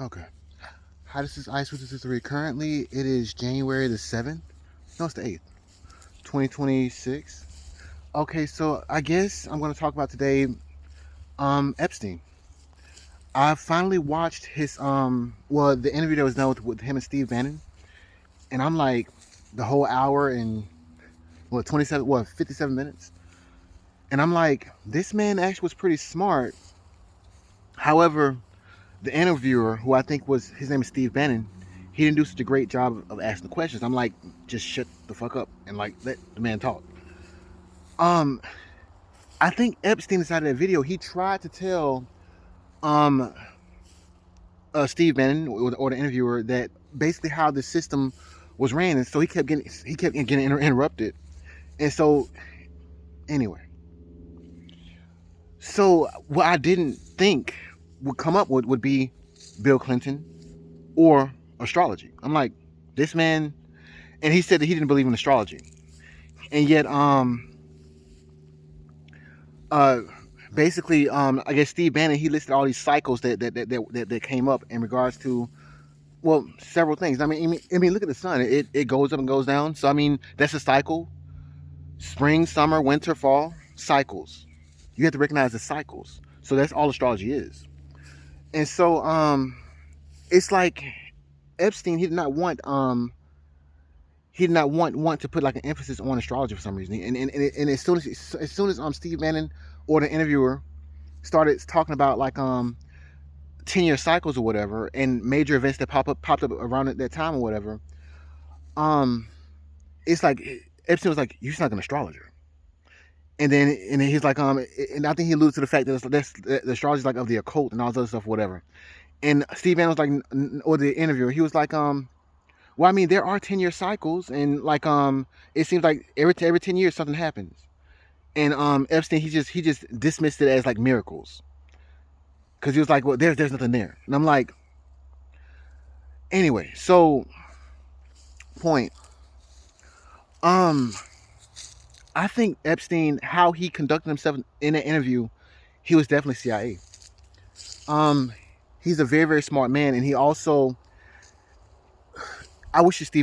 Okay. Hi, this is Ice223. Currently, it is January the 7th. No, it's the 8th, 2026. Okay, so I guess I'm going to talk about today Epstein. I finally watched the interview that was done with him and Steve Bannon. And I'm like, the whole hour and, 57 minutes. And I'm like, this man actually was pretty smart. However, the interviewer, who I think was his name is Steve Bannon, he didn't do such a great job of asking the questions. I'm like, just shut the fuck up and like let the man talk. Um, I think Epstein inside of that video, he tried to tell um Steve Bannon or the interviewer that basically how the system was ran, and so he kept getting interrupted, and so anyway, so what I didn't think would come up would be Bill Clinton or astrology. I'm like, this man, and he said that he didn't believe in astrology, and yet uh basically I guess Steve Bannon, he listed all these cycles that came up in regards to, well, several things. I mean look at the sun. It goes up and goes down. So I mean that's a cycle. Spring, summer, winter, fall, cycles. You have to recognize the cycles. So that's all astrology is. And so it's like Epstein, he did not want to put like an emphasis on astrology for some reason. And as soon as Steve Bannon or the interviewer started talking about like 10-year cycles or whatever, and major events that popped up around at that time or whatever, um it's like Epstein was like, "You're just not an astrologer." And then he's like, and I think he alluded to the fact that the astrology is like of the occult and all this other stuff, whatever. And Steve Bannon was like, or the interviewer, he was like, well, I mean, there are 10-year cycles, and like it seems like every 10 years something happens. And Epstein, he just dismissed it as like miracles, because he was like, well, there's nothing there. And I'm like, anyway, so point. Um, I think Epstein, how he conducted himself in that interview, he was definitely CIA. Um, he's a very, very smart man, and he also, I wish the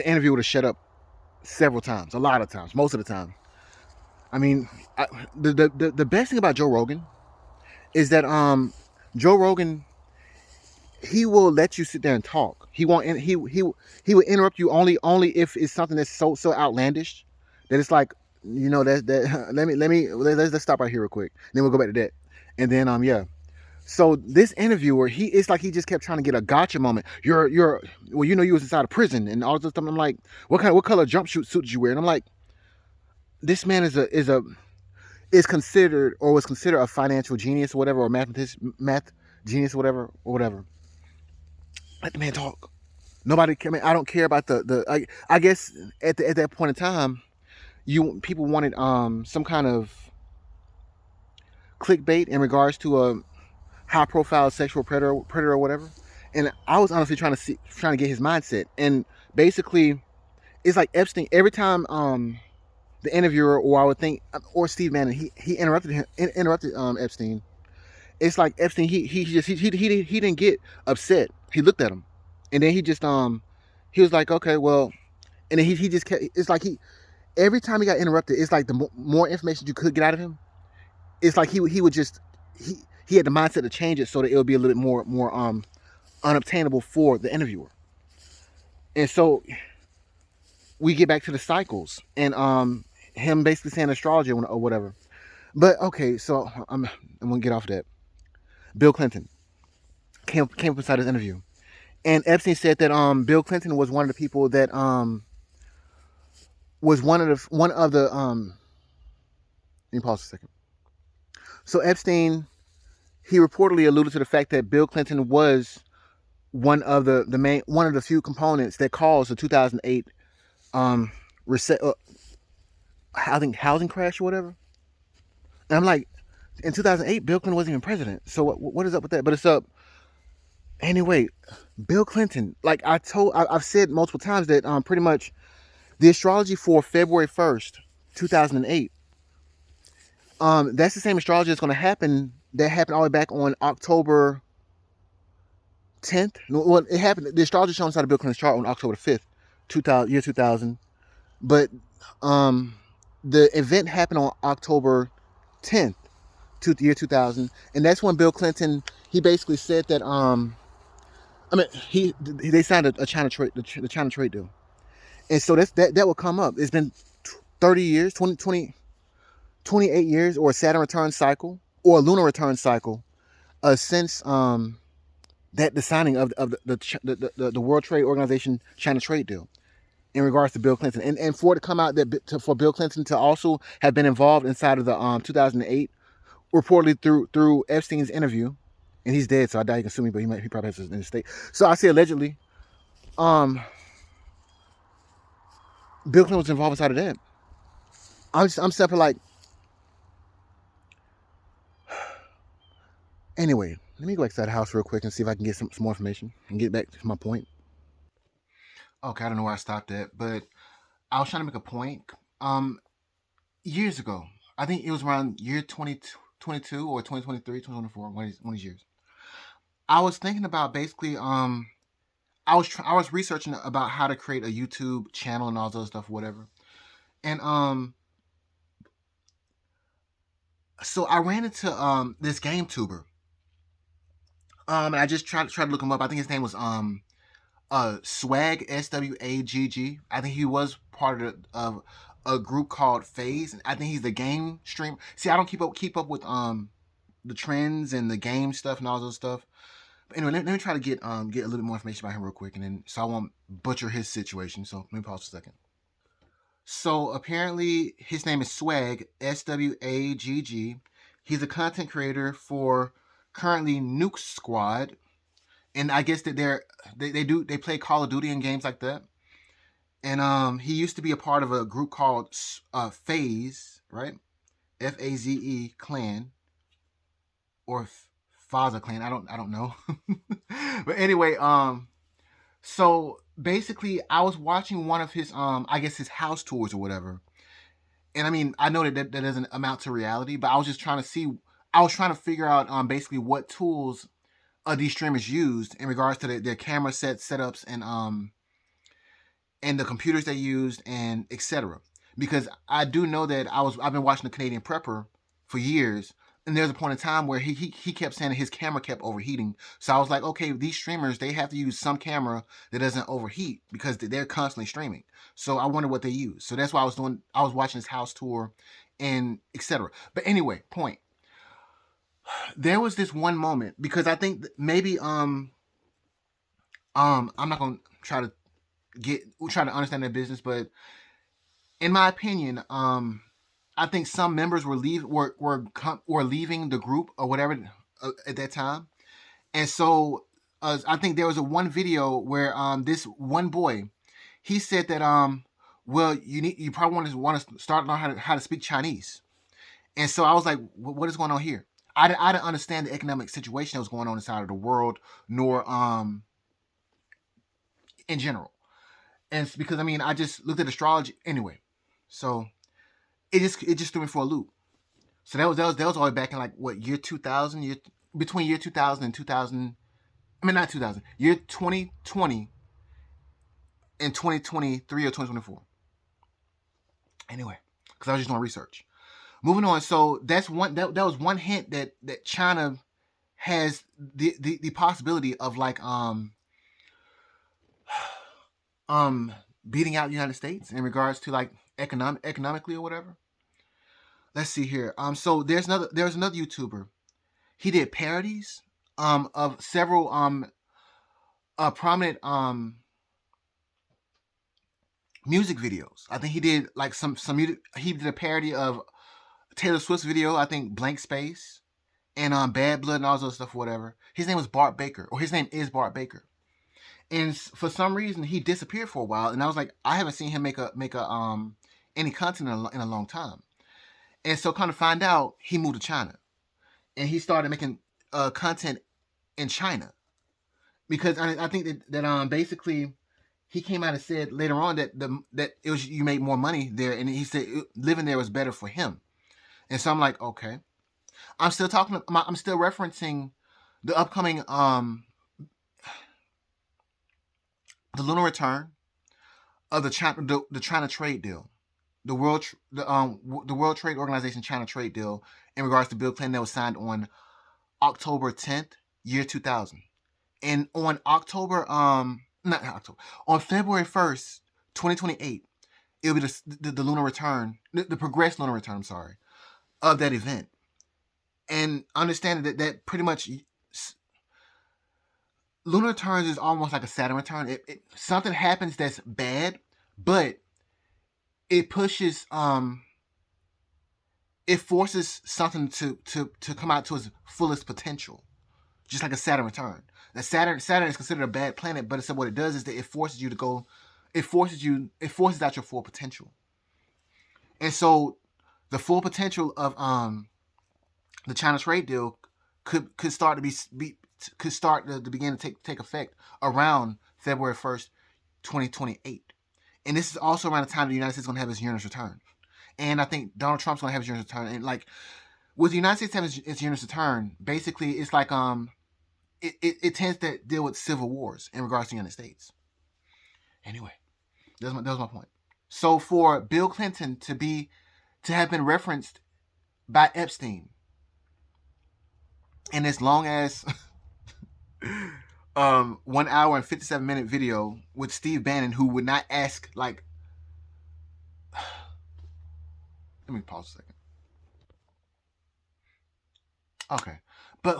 interview would have shut up several times, a lot of times, most of the time. I mean, the best thing about Joe Rogan is that Joe Rogan, he will let you sit there and talk. He won't. He will interrupt you only if it's something that's so outlandish that it's like, that. Let's stop right here real quick. Then we'll go back to that, and then yeah. So this interviewer, it's like he just kept trying to get a gotcha moment. Well, you was inside a prison and all this stuff. I'm like, what color jumpsuit suit did you wear? And I'm like, this man is considered, or was considered, a financial genius or whatever, or math genius or whatever. Let the man talk. Nobody. I mean, I don't care about I guess at that point in time, people wanted some kind of clickbait in regards to a high profile sexual predator or whatever. And I was honestly trying to get his mindset. And basically, it's like Epstein. Every time the interviewer, or I would think, or Steve Bannon, he interrupted Epstein. It's like Epstein, he didn't get upset. He looked at him, and then he was like, okay, well, and then he just kept. It's like every time he got interrupted, it's like the more information you could get out of him, it's like he would just he had the mindset to change it so that it would be a little bit more unobtainable for the interviewer. And so we get back to the cycles, and him basically saying astrology or whatever. But okay, so I'm gonna get off that. Bill Clinton came up inside his interview, and Epstein said that Bill Clinton was one of the people that was one of the let me pause a second. So Epstein, he reportedly alluded to the fact that Bill Clinton was one of the few components that caused the 2008 reset housing crash or whatever. And I'm like, in 2008, Bill Clinton wasn't even president. So what is up with that? But it's up anyway. Bill Clinton, like I've said multiple times that pretty much the astrology for February 1st, 2008. That's the same astrology that's going to happen. That happened all the way back on October 10th. Well, it happened. The astrologer show inside of Bill Clinton's chart on October 5th, 2000, year 2000. But um, the event happened on October 10th, year 2000, and that's when Bill Clinton, he basically said that I mean they signed a China trade, the China trade deal, and so that will come up. It's been 30 years, 28 years, or a Saturn return cycle, or a lunar return cycle, since that the signing of the World Trade Organization China trade deal in regards to Bill Clinton, and for it to come out for Bill Clinton to also have been involved inside of the 2008, reportedly through Epstein's interview, and he's dead, so I doubt he can sue me, but he probably has his in the state. So I say allegedly, um, Bill Clinton was involved inside of that. I'm simply like, anyway, let me go inside the house real quick and see if I can get some more information and get back to my point. Okay, I don't know where I stopped at, but I was trying to make a point. Years ago, I think it was around year 2022 or 2023, 2024, one of these years. I was thinking about basically, I was researching about how to create a YouTube channel and all those stuff, whatever. And so I ran into this game tuber. And I just tried to look him up. I think his name was Swag, SWAGG. I think he was part of a group called Phase. I think he's the game stream. See, I don't keep up with the trends and the game stuff and all those stuff. But anyway, let me try to get a little bit more information about him real quick, and then so I won't butcher his situation. So let me pause for a second. So apparently his name is Swag, SWAGG. He's a content creator for currently Nuke Squad, and I guess that they play Call of Duty and games like that. And he used to be a part of a group called Phase, right? FAZE clan, or Faza clan. I don't know. But anyway, so basically I was watching one of his I guess his house tours or whatever. And I mean, I know that doesn't amount to reality, but I was just trying to see, I was trying to figure out basically what tools these streamers used in regards to their camera setups and the computers they used and etc. Because I do know that I've been watching the Canadian Prepper for years, and there's a point in time where he kept saying that his camera kept overheating. So I was like, okay, these streamers, they have to use some camera that doesn't overheat because they're constantly streaming. So I wonder what they use. So that's why I was watching his house tour and etc. But anyway, point. There was this one moment because I think maybe I'm not gonna try to understand their business, but in my opinion, I think some members were leaving the group or whatever at that time, and so I think there was one video where this one boy, he said that well, you probably want to start learning how to speak Chinese, and so I was like, what is going on here? I didn't understand the economic situation that was going on inside of the world, nor in general. And it's because I mean I just looked at astrology anyway, so it just threw me for a loop. So that was all the way back in like what year 2000, between year 2000 and 2000. I mean not 2000, year 2020 and 2023 or 2024. Anyway, because I was just doing research. Moving on, so that's one that was one hint that China has the possibility of like um beating out the United States in regards to like economically or whatever. Let's see here. So there's another YouTuber. He did parodies of several prominent music videos. I think he did like some music. He did a parody of Taylor Swift's video. I think Blank Space and Bad Blood and all those stuff. Whatever. His name was Bart Baker, or his name is Bart Baker. And for some reason he disappeared for a while, and I was like, I haven't seen him make a any content in a long time. And so, kind of find out, he moved to China, and he started making content in China because I think that basically he came out and said later on that it was you made more money there, and he said living there was better for him. And so I'm like, okay, I'm still referencing the upcoming the lunar return of the China trade deal, the World Trade Organization China trade deal in regards to Bill Clinton that was signed on October 10th, year 2000. And on not October, on February 1st, 2028, it'll be the lunar return, the progressed lunar return, I'm sorry, of that event. And understanding that pretty much lunar returns is almost like a Saturn return. Something happens that's bad, but it pushes it forces something to come out to its fullest potential, just like a Saturn return. That Saturn is considered a bad planet, but what it does is that it forces you to go, it forces out your full potential. And so the full potential of the China trade deal could start to begin to take effect around February 1st, 2028. And this is also around the time the United States is going to have its Uranus return. And I think Donald Trump's going to have his Uranus return. And like with the United States having its Uranus return, basically it's like it tends to deal with civil wars in regards to the United States. Anyway, that was my point. So for Bill Clinton to have been referenced by Epstein in this long ass 1 hour and 57-minute video with Steve Bannon, who would not ask, like, let me pause a second. Okay, but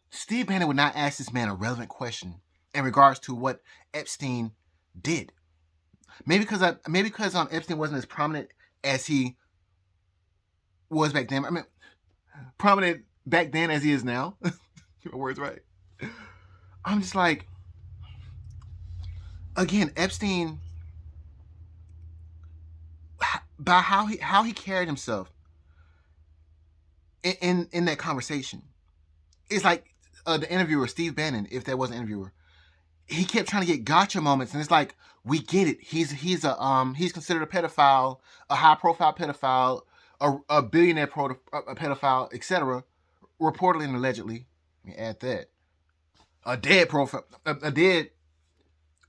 Steve Bannon would not ask this man a relevant question in regards to what Epstein did. Maybe because Epstein wasn't as prominent as he was back then. I mean, prominent back then as he is now. My words right. I'm just like, again, Epstein, by how he carried himself in that conversation, it's like the interviewer, Steve Bannon, if there was an interviewer, he kept trying to get gotcha moments, and it's like, we get it. He's considered a pedophile, a high profile pedophile, a billionaire pedophile, etc. Reportedly and allegedly. Let me add that. A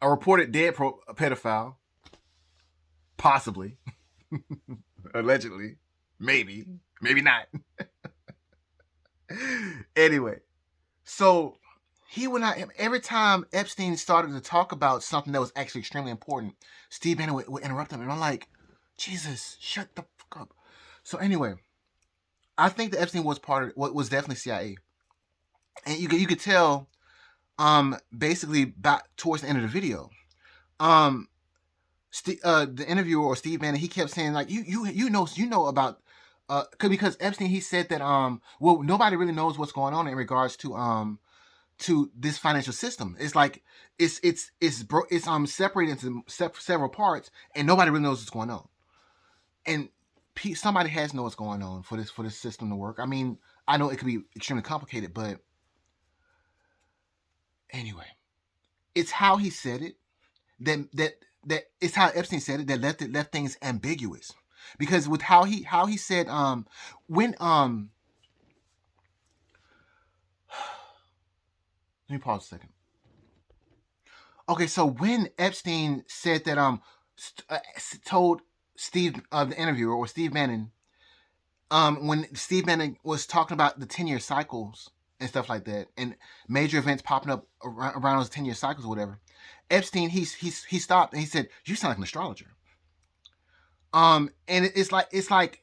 reported dead pedophile, possibly, allegedly, maybe not. Anyway, so he would not. Every time Epstein started to talk about something that was actually extremely important, Steve Bannon would interrupt him, and I'm like, Jesus, shut the fuck up. So anyway, I think that Epstein was was definitely CIA, and you could tell, basically back towards the end of the video, the interviewer or Steve Bannon, he kept saying like, you know about, because Epstein, he said that well, nobody really knows what's going on in regards to this financial system. It's like it's separated into several parts, and nobody really knows what's going on. And somebody has to know what's going on for this system to work. I mean, I know it could be extremely complicated, but anyway, it's how he said it that it's how Epstein said it that left things ambiguous. Because with how he said when let me pause a second. Okay, so when Epstein said that told Steve, the interviewer, or Steve Bannon, when Steve Bannon was talking about the 10-year cycles and stuff like that, and major events popping up around those 10-year cycles or whatever, Epstein he stopped and he said, "You sound like an astrologer." And it's like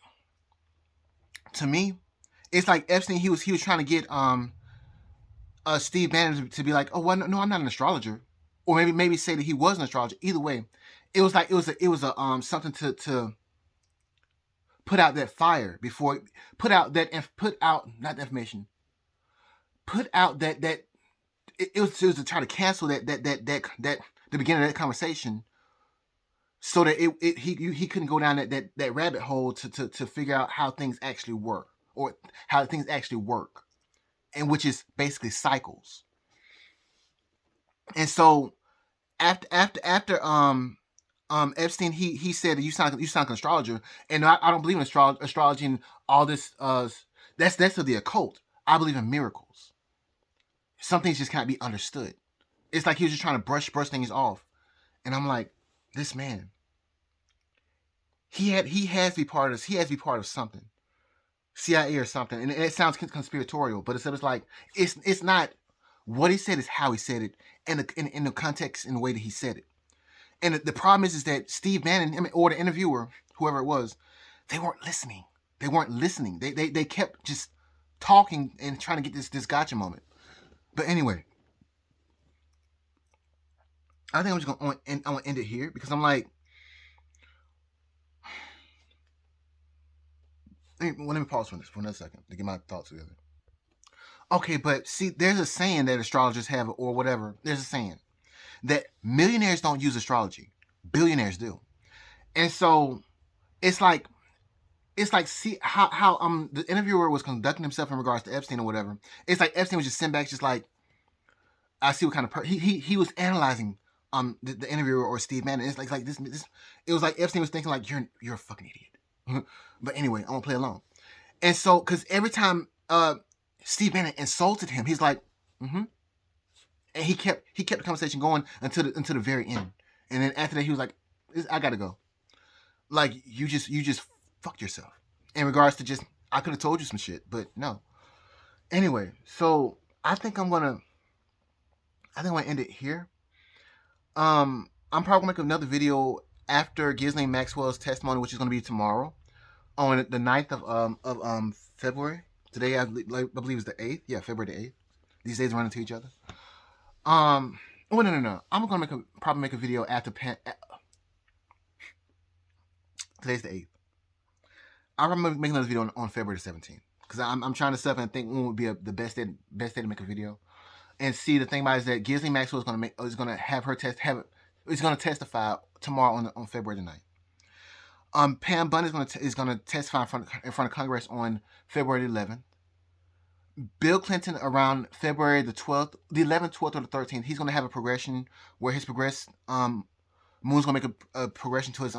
to me, it's like Epstein, he was trying to get Steve Bannon to be like, "Oh, well, no, I'm not an astrologer," or maybe say that he was an astrologer. Either way, it was like it was a something to put out that fire before, put out that it was to try to cancel that the beginning of that conversation, so that he couldn't go down that rabbit hole to figure out how things actually work, or how things actually work, and which is basically cycles. And so after Epstein, he said, you sound like an astrologer, and I don't believe in astrology and all this. That's of the occult. I believe in miracles. Some things just can't be understood. It's like he was just trying to brush things off. And I'm like, this man, he has to be part of this. He has to be part of something, CIA or something. And it sounds conspiratorial, but it's like it's not what he said, is how he said it, and in the context, in the way that he said it. And the problem is that Steve Bannon, or the interviewer, whoever it was, they weren't listening. They weren't listening. They kept just talking and trying to get this gotcha moment. But anyway, I think I'm just gonna end it here, because I'm like, let me pause for this for another second to get my thoughts together. Okay, but see, there's a saying that astrologers have, or whatever. There's a saying that millionaires don't use astrology, billionaires do. And so it's like, see how the interviewer was conducting himself in regards to Epstein or whatever. It's like Epstein was just sitting back, just like, I see what kind of he was analyzing the interviewer, or Steve Bannon. It's like this. It was like Epstein was thinking like, you're a fucking idiot. But anyway, I'm gonna play along. And so, because every time Steve Bannon insulted him, he's like, mm-hmm. And he kept the conversation going until the very end. And then after that, he was like, I gotta go. Like, you just fucked yourself. In regards to just, I could have told you some shit, but no. Anyway, so I think I'm gonna end it here. I'm probably gonna make another video after Ghislaine Maxwell's testimony, which is gonna be tomorrow, on the 9th of February. Today I believe is the 8th. Yeah, February the 8th. These days run into each other. Oh no. I'm gonna probably make a video after today's the 8th. I'll probably make another video on February the 17th, because I'm trying to set up and think when would be the best day to make a video. And see, the thing about it is that Ghislaine Maxwell is gonna have her is gonna testify tomorrow on February the 9th. Pam Bunn is gonna testify in front of Congress on February the 11th. Bill Clinton around February the 12th, the 11th, 12th, or the 13th, he's gonna have a progression where his Moon's gonna make a progression to his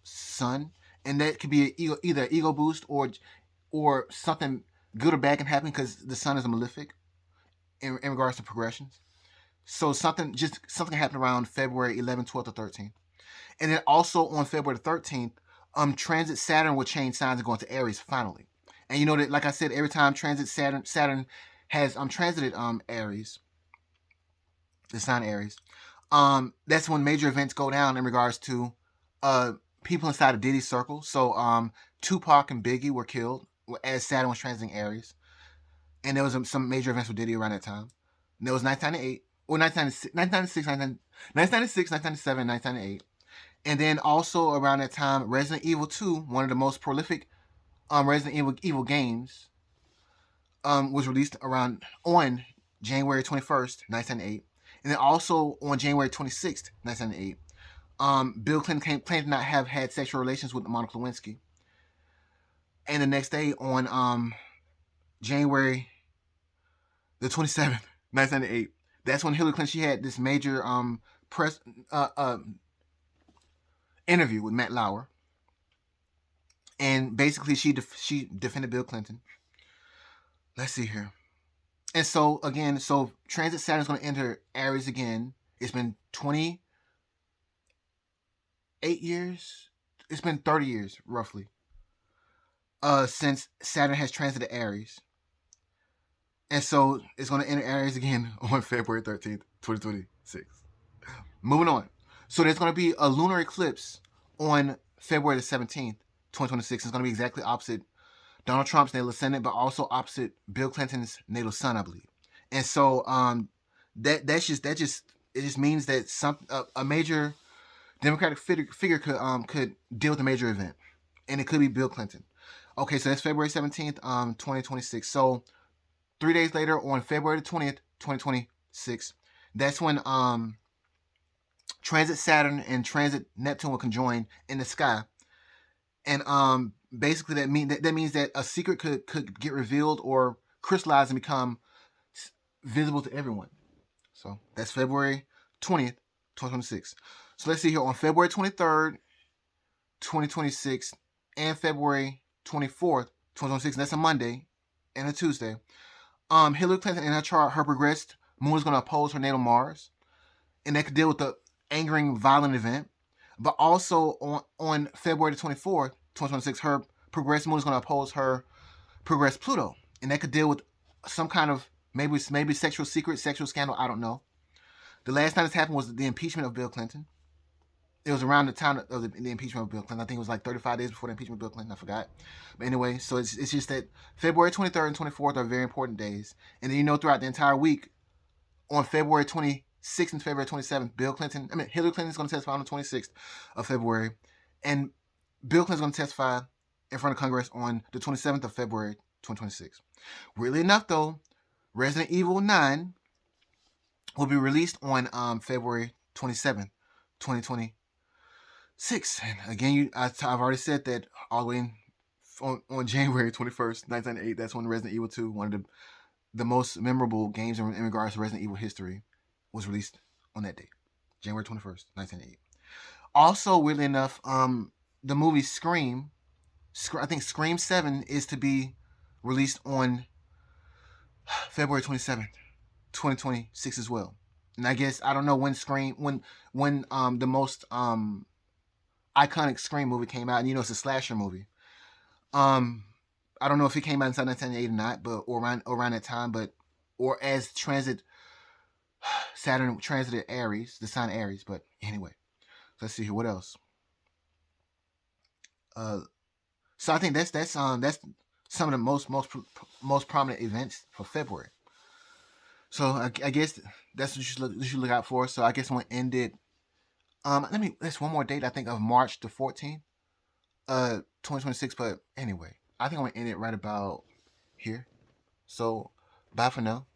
son, and that could be either an ego boost or something good or bad can happen, because the sun is a malefic in regards to progressions. So something can happen around February 11th, 12th, or 13th. And then also on February the 13th, transit Saturn will change signs and go into Aries finally. And you know that, like I said, every time transit Saturn has transited Aries, the sign Aries, that's when major events go down in regards to people inside of Diddy's circle. So Tupac and Biggie were killed as Saturn was transiting Aries. And there was some major events with Diddy around that time. And there was 1998, or 1996, 1997, 1998. And then also around that time, Resident Evil 2, one of the most prolific Resident Evil games, was released on January 21st, 1998. And then also on January 26th, 1998, Bill Clinton claimed to not have had sexual relations with Monica Lewinsky. And the next day, on January the 27th, 1998, that's when Hillary Clinton, she had this major press interview with Matt Lauer. And basically, she defended Bill Clinton. Let's see here. And so, again, transit Saturn is going to enter Aries again. It's been 28 years. It's been 30 years, roughly, since Saturn has transited Aries. And so, it's going to enter Aries again on February 13th, 2026. Moving on. So, there's going to be a lunar eclipse on February the 17th, 2026. It's going to be exactly opposite Donald Trump's natal ascendant, but also opposite Bill Clinton's natal sun, I believe. And so it just means that a major Democratic figure could deal with a major event, and it could be Bill Clinton. Okay, so that's February 17th, 2026. So 3 days later, on February the 20th, 2026, that's when transit Saturn and transit Neptune will conjoin in the sky. And basically that means that a secret could get revealed or crystallize and become visible to everyone. So that's February 20th, 2026. So let's see here, on February 23rd, 2026, and February 24th, 2026, and that's a Monday and a Tuesday, Hillary Clinton, in her chart, her progressed moon is going to oppose her natal Mars. And that could deal with angering, violent event. But also on February the 24th, 2026, her progressed moon is going to oppose her progressed Pluto. And that could deal with some kind of maybe sexual secret, sexual scandal. I don't know. The last time this happened was the impeachment of Bill Clinton. It was around the time of the impeachment of Bill Clinton. I think it was like 35 days before the impeachment of Bill Clinton. I forgot. But anyway, so it's just that February 23rd and 24th are very important days. And then throughout the entire week, on February 26th and February 27th, Hillary Clinton is going to testify on the 26th of February. And Bill Clinton is going to testify in front of Congress on the 27th of February 2026. Weirdly enough, though, Resident Evil 9 will be released on February 27th, 2026. And again, I've already said that all the way on January 21st, 1998, that's when Resident Evil 2, one of the most memorable games in regards to Resident Evil history, was released on that date, January 21st, 1988. Also, weirdly enough, the movie Scream, I think Scream 7 is to be released on February 27th, 2026 as well. And I guess I don't know when the most iconic Scream movie came out, and it's a slasher movie. I don't know if it came out inside 1998 or not, but or around that time, or as Saturn transited Aries, the sign Aries. But anyway, let's see here. What else? So I think that's some of the most prominent events for February. So I guess that's what you should look out for. So I guess I'm gonna end it. There's one more date, I think, of March the 14th, 2026. But anyway, I think I'm gonna end it right about here. So bye for now.